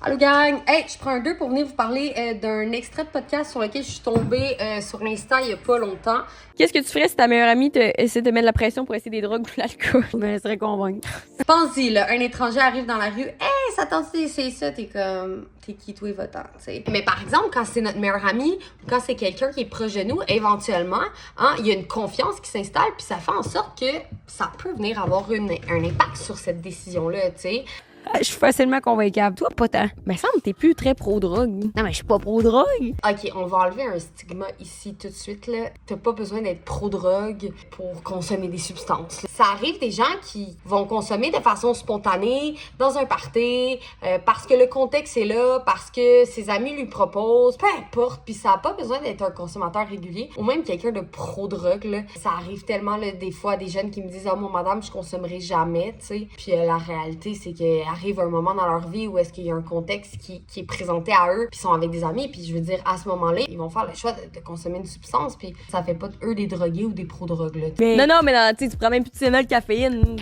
Allô gang! Hey, je prends un 2 pour venir vous parler d'un extrait de podcast sur lequel je suis tombée sur l'Insta il y a pas longtemps. Qu'est-ce que tu ferais si ta meilleure amie essaie de mettre de la pression pour essayer des drogues ou de l'alcool? Je me laisserais convaincre. Pense-y, là, un étranger arrive dans la rue, hey, ça tente c'est ça, t'es comme, t'es qui toi, votant, tu sais. Mais par exemple, quand c'est notre meilleur ami, ou quand c'est quelqu'un qui est proche de nous, éventuellement, hein, il y a une confiance qui s'installe, puis ça fait en sorte que ça peut venir avoir un impact sur cette décision-là, tu sais. Je suis facilement convaincable. Toi, pas tant. Mais semble que t'es plus très pro-drogue. Non, mais je suis pas pro-drogue. Ok, on va enlever un stigma ici tout de suite, là. T'as pas besoin d'être pro-drogue pour consommer des substances, là. Ça arrive des gens qui vont consommer de façon spontanée, dans un party, parce que le contexte est là, parce que ses amis lui proposent, peu importe, puis ça a pas besoin d'être un consommateur régulier, ou même quelqu'un de pro-drogue, là. Ça arrive tellement, là, des fois, des jeunes qui me disent « Ah, moi, madame, je consommerai jamais », tu sais. Puis la réalité, c'est que arrive un moment dans leur vie où est-ce qu'il y a un contexte qui est présenté à eux, puis ils sont avec des amis, puis je veux dire, à ce moment-là, ils vont faire le choix de consommer une substance, puis ça fait pas d'eux des drogués ou des pro-drogues, là. Non, mais tu prends même plus de Tylenol caféine.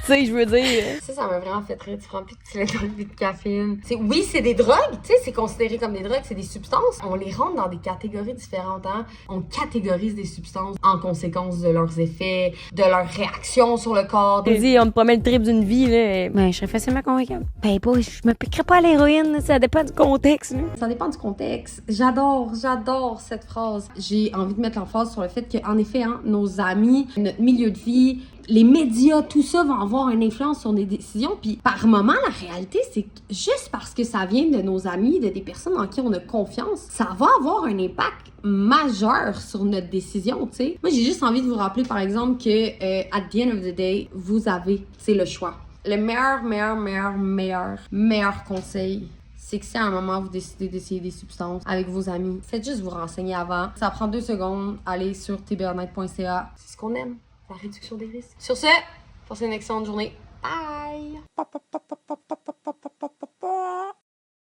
Tu sais, je veux dire. Ça m'a vraiment fait rire. Tu prends plus de Tylenol et de caféine. T'sais, oui, c'est des drogues, tu sais, c'est considéré comme des drogues, c'est des substances. On les rentre dans des catégories différentes, hein. On catégorise des substances en conséquence de leurs effets, de leurs réactions sur le corps. Vas-y, on te promet le trip d'une vie, là. Ben, je serais facilement convaincable. Ben, pas, je me piquerais pas à l'héroïne, ça dépend du contexte, là. Ça dépend du contexte. J'adore cette phrase. J'ai envie de mettre l'emphase sur le fait qu'en effet, hein, nos amis, notre milieu de vie, les médias, tout ça va avoir une influence sur des décisions. Puis par moment, la réalité, c'est que juste parce que ça vient de nos amis, de des personnes en qui on a confiance, ça va avoir un impact majeur sur notre décision, tu sais. Moi, j'ai juste envie de vous rappeler, par exemple, que at the end of the day, c'est le choix. Le meilleur conseil, c'est que si à un moment vous décidez d'essayer des substances avec vos amis, faites juste vous renseigner avant. Ça prend 2 secondes. Allez sur tbrnet.ca. C'est ce qu'on aime, la réduction des risques. Sur ce, passez une excellente journée. Bye!